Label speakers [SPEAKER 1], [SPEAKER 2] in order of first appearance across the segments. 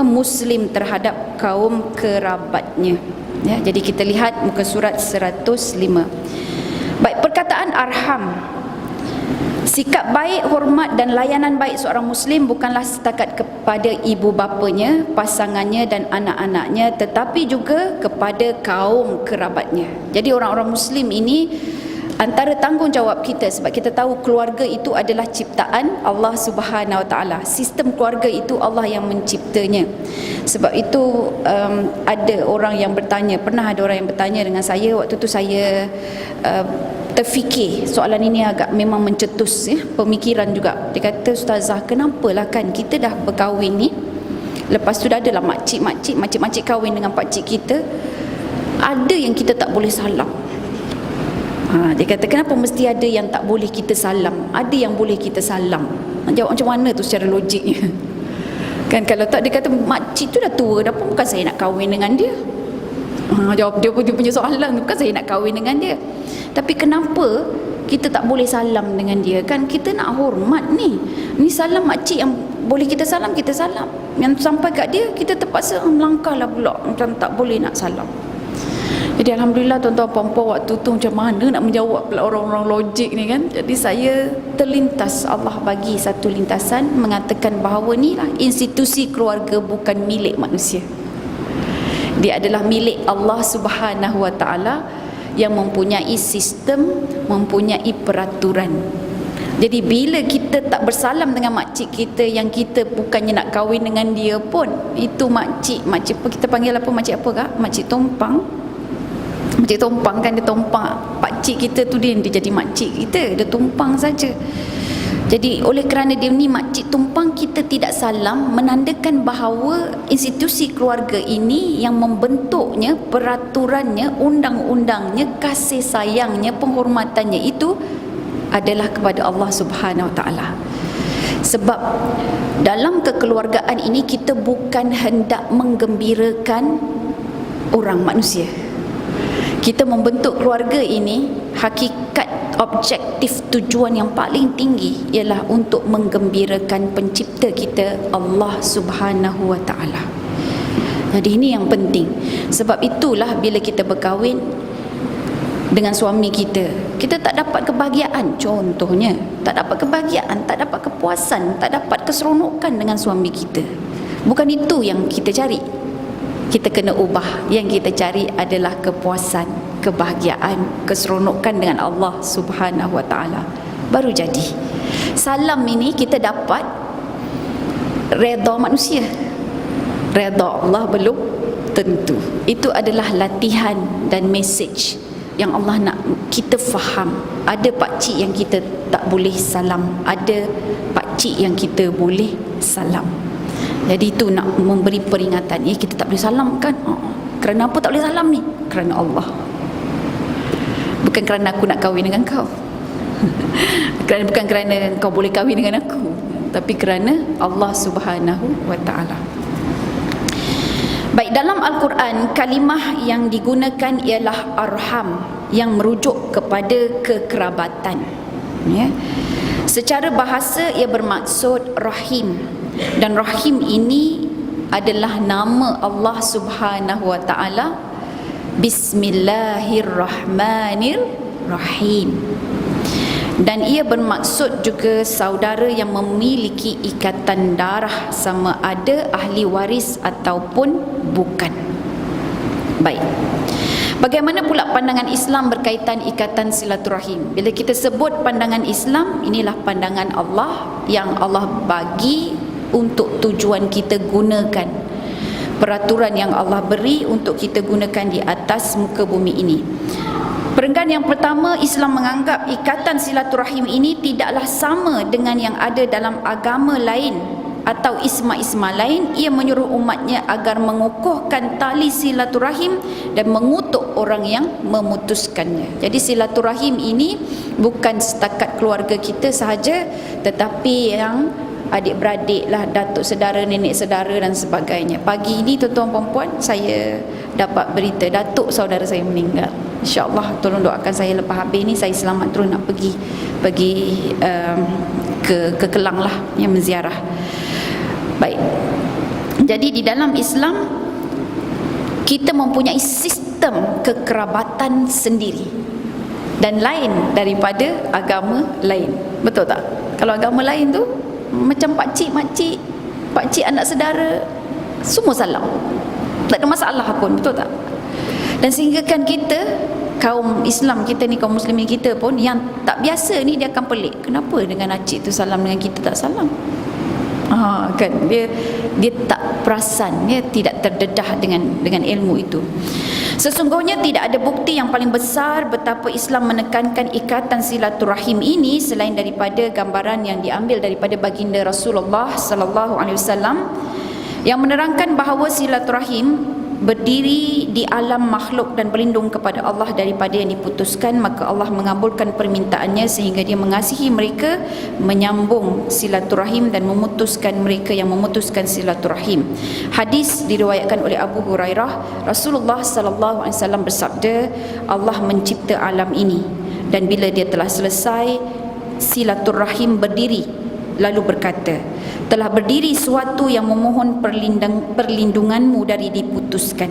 [SPEAKER 1] Muslim terhadap kaum kerabatnya. Ya, jadi kita lihat muka surat 105. Baik, perkataan arham. Sikap baik, hormat dan layanan baik seorang Muslim bukanlah setakat kepada ibu bapanya, pasangannya dan anak-anaknya, tetapi juga kepada kaum kerabatnya. Jadi orang-orang Muslim ini antara tanggungjawab kita, sebab kita tahu keluarga itu adalah ciptaan Allah Subhanahu Wa Taala. Sistem keluarga itu Allah yang menciptanya. Sebab itu ada orang yang bertanya, pernah ada orang yang bertanya dengan saya, waktu tu saya terfikir soalan ini agak memang mencetus ya, pemikiran juga. Dia kata, ustazah, kenapalah kan kita dah berkahwin ni, lepas tu dah adalah makcik kahwin dengan pakcik kita, ada yang kita tak boleh salam. Dia kata, kenapa mesti ada yang tak boleh kita salam, ada yang boleh kita salam? Jawab macam mana tu secara logiknya? Kan kalau tak, dia kata makcik tu dah tua dah pun, bukan saya nak kahwin dengan dia. Jawab dia punya soalan, bukan saya nak kahwin dengan dia. Tapi kenapa kita tak boleh salam dengan dia? Kan kita nak hormat ni. Ni salam makcik yang boleh kita salam, kita salam. Yang sampai kat dia, kita terpaksa melangkahlah pula, macam tak boleh nak salam. Jadi alhamdulillah tuan-tuan puan-puan, waktu tu macam mana nak menjawab pula orang-orang logik ni kan. Jadi saya terlintas, Allah bagi satu lintasan mengatakan bahawa ni lah, institusi keluarga bukan milik manusia. Dia adalah milik Allah Subhanahu Wa Taala yang mempunyai sistem, mempunyai peraturan. Jadi bila kita tak bersalam dengan makcik kita yang kita bukannya nak kahwin dengan dia pun, itu makcik kita panggil apa, makcik apa kak? Makcik Tompang. Makcik Tompang kan, dia tompang pakcik kita tu, dia jadi makcik kita, dia tumpang saja. Jadi oleh kerana dia ni makcik tumpang, kita tidak salam, menandakan bahawa institusi keluarga ini yang membentuknya, peraturannya, undang-undangnya, kasih sayangnya, penghormatannya itu adalah kepada Allah Subhanahu Wa Taala. Sebab dalam kekeluargaan ini kita bukan hendak menggembirakan orang manusia. Kita membentuk keluarga ini, hakikat objektif tujuan yang paling tinggi ialah untuk menggembirakan pencipta kita, Allah Subhanahu Wa Taala. Jadi ini yang penting. Sebab itulah bila kita berkahwin dengan suami kita, kita tak dapat kebahagiaan, contohnya tak dapat kebahagiaan, tak dapat kepuasan, tak dapat keseronokan dengan suami kita. Bukan itu yang kita cari. Kita kena ubah. Yang kita cari adalah kepuasan, kebahagiaan, keseronokan dengan Allah Subhanahu Wa Taala. Baru jadi. Salam ini kita dapat redha manusia. Redha Allah belum tentu. Itu adalah latihan dan mesej yang Allah nak kita faham. Ada pakcik yang kita tak boleh salam, ada pakcik yang kita boleh salam. Jadi itu nak memberi peringatan. Kita tak boleh salam kan? Kerana apa tak boleh salam ni? Kerana Allah. Bukan kerana aku nak kahwin dengan kau. Bukan kerana kau boleh kahwin dengan aku, tapi kerana Allah Subhanahu Wa Taala. Baik, dalam Al-Quran kalimah yang digunakan ialah arham, yang merujuk kepada kekerabatan. Ya. Secara bahasa ia bermaksud rahim. Dan rahim ini adalah nama Allah Subhanahu Wa Taala. Bismillahirrahmanirrahim. Dan ia bermaksud juga saudara yang memiliki ikatan darah, sama ada ahli waris ataupun bukan. Baik. Bagaimana pula pandangan Islam berkaitan ikatan silaturahim? Bila kita sebut pandangan Islam, inilah pandangan Allah yang Allah bagi untuk tujuan kita gunakan. Peraturan yang Allah beri untuk kita gunakan di atas muka bumi ini. Perenggan yang pertama, Islam menganggap ikatan silaturahim ini tidaklah sama dengan yang ada dalam agama lain atau isma-isma lain. Ia menyuruh umatnya agar mengukuhkan tali silaturahim dan mengutuk orang yang memutuskannya. Jadi silaturahim ini bukan setakat keluarga kita sahaja, tetapi yang adik-beradik lah, datuk saudara, nenek saudara dan sebagainya. Pagi ini tuan-tuan puan-puan, saya dapat berita datuk saudara saya meninggal. InsyaAllah tolong doakan saya lepas habis ni saya selamat terus nak pergi ke Kelang lah, yang menziarah. Baik, Jadi di dalam Islam kita mempunyai sistem kekerabatan sendiri dan lain daripada agama lain. Betul tak? Kalau agama lain tu macam pakcik, makcik, pakcik anak saudara, semua salam, tak ada masalah pun. Betul tak? Dan sehinggakan kita, kaum Islam kita ni, kaum muslimin kita pun yang tak biasa ni, dia akan pelik, kenapa dengan acik tu salam dengan kita tak salam? Kan dia tak perasan, dia tidak terdedah dengan ilmu itu. Sesungguhnya tidak ada bukti yang paling besar betapa Islam menekankan ikatan silaturahim ini selain daripada gambaran yang diambil daripada baginda Rasulullah sallallahu alaihi wasallam yang menerangkan bahawa silaturahim berdiri di alam makhluk dan berlindung kepada Allah daripada yang diputuskan, maka Allah mengabulkan permintaannya sehingga dia mengasihi mereka, menyambung silaturahim dan memutuskan mereka yang memutuskan silaturahim. Hadis diriwayatkan oleh Abu Hurairah, Rasulullah sallallahu alaihi wasallam bersabda, Allah mencipta alam ini dan bila dia telah selesai, silaturahim berdiri lalu berkata, telah berdiri suatu yang memohon perlindunganmu dari diputuskan.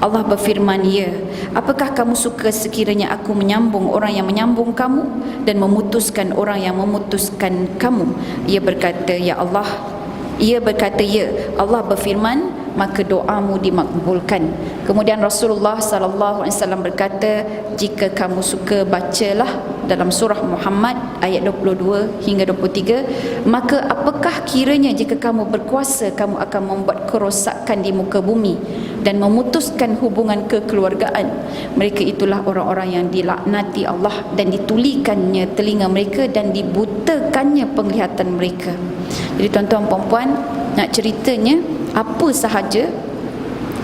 [SPEAKER 1] Allah berfirman, ya, apakah kamu suka sekiranya aku menyambung orang yang menyambung kamu dan memutuskan orang yang memutuskan kamu? Ia berkata, ya Allah. Ia berkata, ya. Allah berfirman, maka doamu dimakbulkan. Kemudian Rasulullah sallallahu alaihi wasallam berkata, jika kamu suka, bacalah dalam surah Muhammad ayat 22 hingga 23, maka apakah kiranya jika kamu berkuasa, kamu akan membuat kerosakan di muka bumi dan memutuskan hubungan kekeluargaan. Mereka itulah orang-orang yang dilaknati Allah dan ditulikannya telinga mereka dan dibutakannya penglihatan mereka. Jadi tuan-tuan puan-puan, nak ceritanya apa sahaja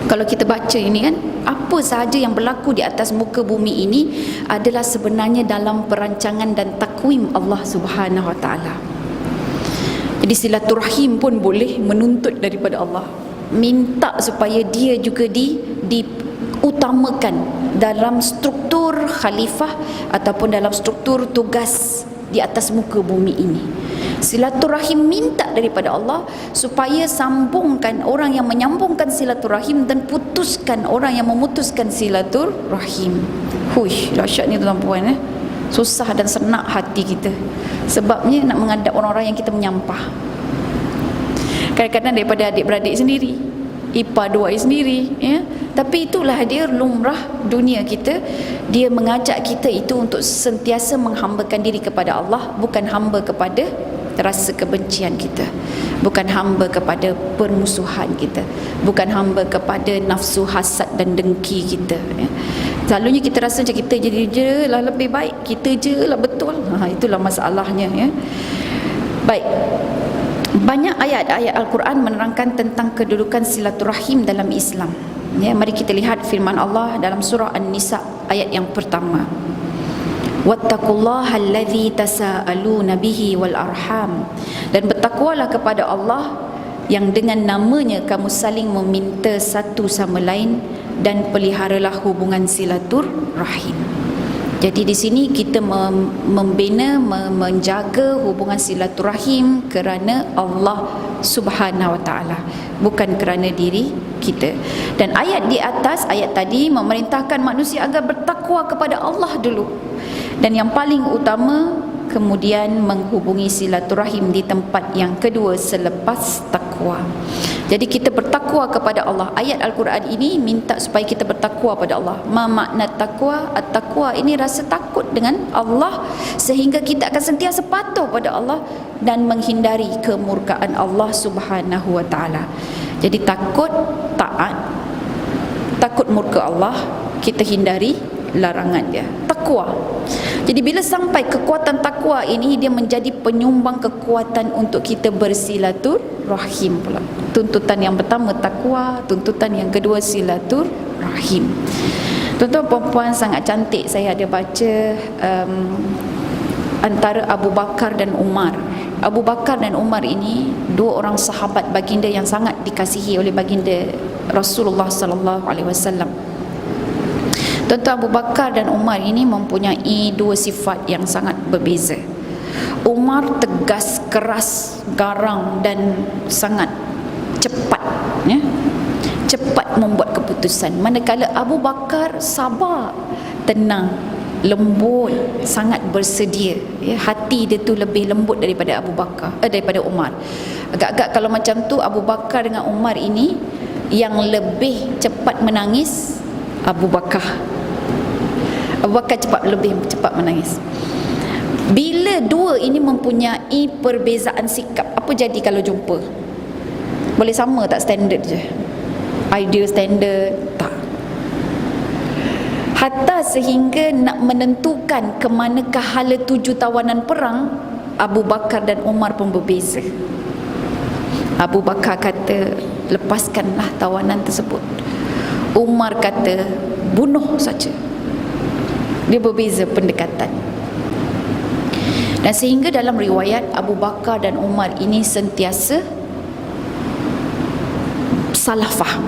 [SPEAKER 1] kalau kita baca ini kan, apa sahaja yang berlaku di atas muka bumi ini adalah sebenarnya dalam perancangan dan takwim Allah Subhanahu Wa Taala. Jadi silaturahim pun boleh menuntut daripada Allah, minta supaya dia juga diutamakan dalam struktur khalifah ataupun dalam struktur tugas di atas muka bumi ini. Silaturahim minta daripada Allah supaya sambungkan orang yang menyambungkan silaturahim dan putuskan orang yang memutuskan silaturahim. Huish, dahsyat ni tuan-tuan, susah dan senak hati kita sebabnya nak menghadap orang-orang yang kita menyampah. Kadang-kadang daripada adik-beradik sendiri, ipar dua sendiri, ya. Tapi itulah dia lumrah dunia kita. Dia mengajak kita itu untuk sentiasa menghambakan diri kepada Allah, bukan hamba kepada rasa kebencian kita, bukan hamba kepada permusuhan kita, bukan hamba kepada nafsu hasad dan dengki kita, ya. Selalunya kita rasa macam kita je lah lebih baik, kita je lah betul. Itulah masalahnya, ya. Baik, banyak ayat-ayat Al-Quran menerangkan tentang kedudukan silaturahim dalam Islam, ya. Mari kita lihat firman Allah dalam surah An-Nisa ayat yang pertama, wattaqullaha allazi tasaaluna bihi wal arham, dan bertakwalah kepada Allah yang dengan namanya kamu saling meminta satu sama lain, dan peliharalah hubungan silaturahim. Jadi di sini kita membina, menjaga hubungan silaturahim kerana Allah Subhanahu Wa Taala, bukan kerana diri kita. Dan ayat di atas, ayat tadi memerintahkan manusia agar bertakwa kepada Allah dulu, dan yang paling utama kemudian menghubungi silaturahim di tempat yang kedua selepas takwa. Jadi kita bertakwa kepada Allah. Ayat Al-Quran ini minta supaya kita bertakwa pada Allah. Ma makna takwa? At-taqwa ini rasa takut dengan Allah sehingga kita akan sentiasa patuh pada Allah dan menghindari kemurkaan Allah Subhanahu Wa Taala. Jadi takut taat, takut murka Allah, kita hindari larangan dia. Takwa. Jadi bila sampai kekuatan takwa ini, dia menjadi penyumbang kekuatan untuk kita bersilaturahim pula. Tuntutan yang pertama takwa, tuntutan yang kedua silaturahim. Tuan-tuan puan-puan, sangat cantik saya ada baca antara Abu Bakar dan Umar. Abu Bakar dan Umar ini dua orang sahabat baginda yang sangat dikasihi oleh baginda Rasulullah sallallahu alaihi wasallam. Tuan-tuan, Abu Bakar dan Umar ini mempunyai dua sifat yang sangat berbeza. Umar tegas, keras, garang dan sangat cepat, ya, cepat membuat keputusan, manakala Abu Bakar sabar, tenang, lembut, sangat bersedia, ya, hati dia tu lebih lembut daripada daripada Umar. Agak-agak kalau macam tu Abu Bakar dengan Umar ini yang lebih cepat menangis Abu Bakar. Abu Bakar lebih cepat menangis. Bila dua ini mempunyai perbezaan sikap, apa jadi kalau jumpa? Boleh sama tak standard je? Ideal standard tak. Hatta sehingga nak menentukan ke manakah hala tuju tawanan perang, Abu Bakar dan Umar pun berbeza. Abu Bakar kata lepaskanlah tawanan tersebut, Umar kata bunuh saja. Dia berbeza pendekatan. Dan sehingga dalam riwayat Abu Bakar dan Umar ini sentiasa salah faham.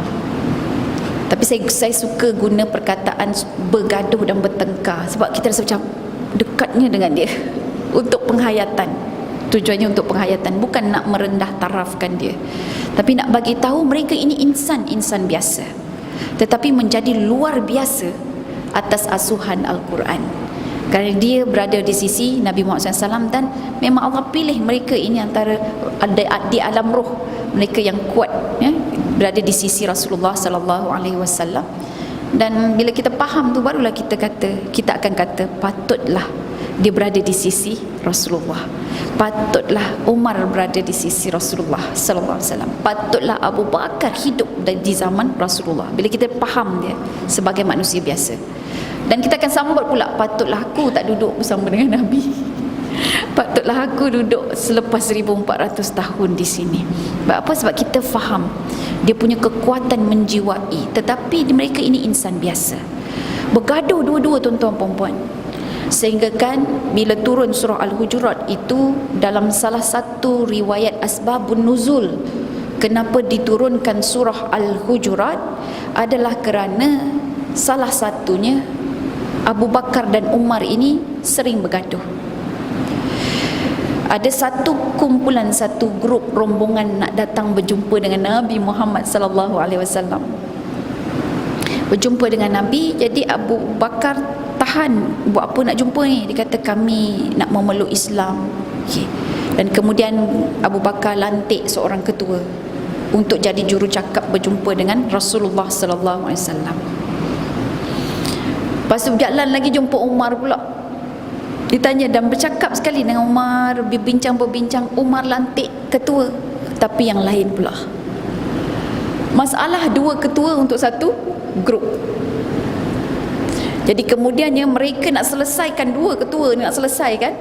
[SPEAKER 1] Tapi saya suka guna perkataan bergaduh dan bertengkar, sebab kita rasa macam dekatnya dengan dia untuk penghayatan. Tujuannya untuk penghayatan, bukan nak merendah tarafkan dia, tapi nak bagi tahu mereka ini insan biasa, tetapi menjadi luar biasa atas asuhan Al-Quran. Kerana dia berada di sisi Nabi Muhammad SAW, dan memang Allah pilih mereka ini antara di alam roh mereka yang kuat, ya, berada di sisi Rasulullah SAW. Dan bila kita faham tu, barulah kita akan kata patutlah dia berada di sisi Rasulullah, patutlah Umar berada di sisi Rasulullah SAW, patutlah Abu Bakar hidup di zaman Rasulullah. Bila kita faham dia sebagai manusia biasa, dan kita akan sambut pula, patutlah aku tak duduk bersama dengan Nabi, patutlah aku duduk selepas 1400 tahun di sini. Sebab apa? Sebab kita faham dia punya kekuatan menjiwai, tetapi mereka ini insan biasa. Bergaduh dua-dua tuan-tuan perempuan, sehingga kan bila turun surah Al-Hujurat itu, dalam salah satu riwayat asbabun nuzul kenapa diturunkan surah Al-Hujurat adalah kerana salah satunya Abu Bakar dan Umar ini sering bergaduh. Ada satu kumpulan, satu grup rombongan nak datang berjumpa dengan Nabi Muhammad sallallahu alaihi wasallam. Berjumpa dengan Nabi, jadi Abu Bakar tahan, buat apa nak jumpa ni? Dia kata kami nak memeluk Islam. Okay. Dan kemudian Abu Bakar lantik seorang ketua untuk jadi juru cakap berjumpa dengan Rasulullah sallallahu alaihi wasallam. Lepas tu berjalan lagi, jumpa Umar pula. Ditanya dan bercakap sekali dengan Umar, berbincang. Umar lantik ketua, tapi yang lain pula. Masalah dua ketua untuk satu grup. Jadi kemudiannya mereka nak selesaikan, dua ketua ni nak selesaikan,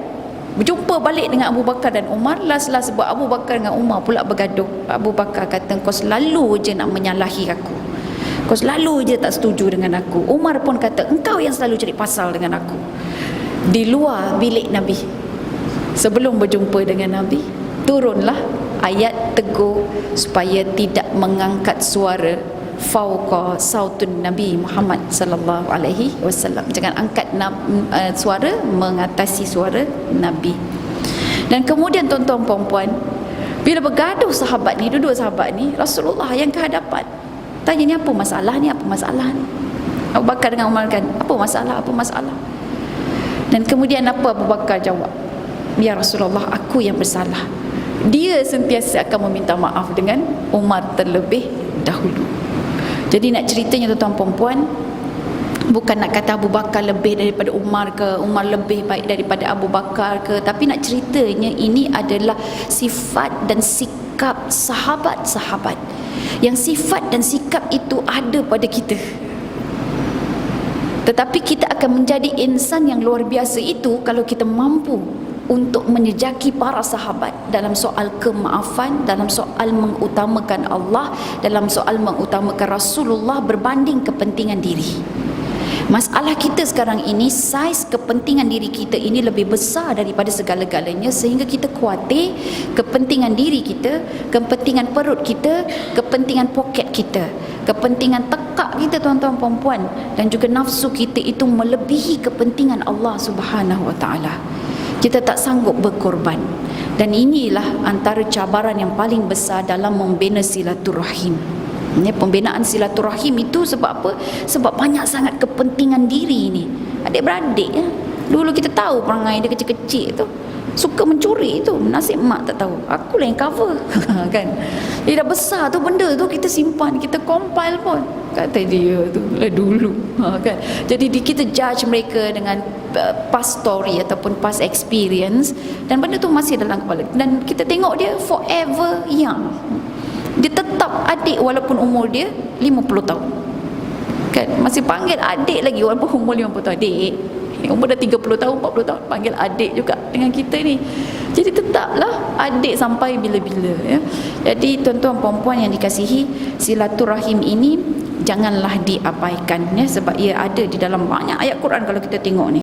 [SPEAKER 1] berjumpa balik dengan Abu Bakar dan Umar. Last sebab Abu Bakar dengan Umar pula bergaduh. Abu Bakar kata kau selalu je nak menyalahi aku, kau selalu je tak setuju dengan aku. Umar pun kata engkau yang selalu cari pasal dengan aku. Di luar bilik Nabi, sebelum berjumpa dengan Nabi, turunlah ayat tegur supaya tidak mengangkat suara fauqa sautun Nabi Muhammad sallallahu alaihi wasallam. Jangan angkat suara mengatasi suara Nabi. Dan kemudian tuan-tuan puan-puan, bila bergaduh sahabat ni, duduk sahabat ni, Rasulullah yang ke hadapan tanya, ni apa masalah ni, apa masalah ni? Abu Bakar dengan Umar kan, apa masalah? Dan kemudian apa Abu Bakar jawab? Ya Rasulullah, aku yang bersalah. Dia sentiasa akan meminta maaf dengan Umar terlebih dahulu. Jadi nak ceritanya tuan-tuan perempuan, bukan nak kata Abu Bakar lebih daripada Umar ke, Umar lebih baik daripada Abu Bakar ke, tapi nak ceritanya ini adalah sifat dan sikap sahabat-sahabat, yang sifat dan sikap itu ada pada kita. Tetapi kita akan menjadi insan yang luar biasa itu kalau kita mampu untuk menyejaki para sahabat dalam soal kemaafan, dalam soal mengutamakan Allah, dalam soal mengutamakan Rasulullah berbanding kepentingan diri. Masalah kita sekarang ini, saiz kepentingan diri kita ini lebih besar daripada segala-galanya, sehingga kita khawatir kepentingan diri kita, kepentingan perut kita, kepentingan poket kita, kepentingan tekak kita tuan-tuan perempuan, dan juga nafsu kita itu melebihi kepentingan Allah Subhanahu wa taala. Kita tak sanggup berkorban. Dan inilah antara cabaran yang paling besar dalam membina silaturahim. Pembinaan silaturahim itu sebab apa? Sebab banyak sangat kepentingan diri ni. Adik-beradik ya. Dulu kita tahu perangai dia kecil-kecil tu, suka mencuri tu, nasib mak tak tahu, aku lah yang cover. Kan dia dah besar tu, benda tu kita simpan, kita compile pun, kata dia tu lah dulu. Kan jadi kita judge mereka dengan past story ataupun past experience, dan benda tu masih dalam kepala, dan kita tengok dia forever young. Dia tetap adik walaupun umur dia 50 tahun. Kan masih panggil adik lagi walaupun umur 50 tahun. Adik umur dah 30 tahun, 40 tahun, panggil adik juga dengan kita ni. Jadi tetaplah adik sampai bila-bila ya. Jadi tuan-tuan puan-puan yang dikasihi, silaturahim ini janganlah diabaikan ya, sebab ia ada di dalam banyak ayat Quran kalau kita tengok ni.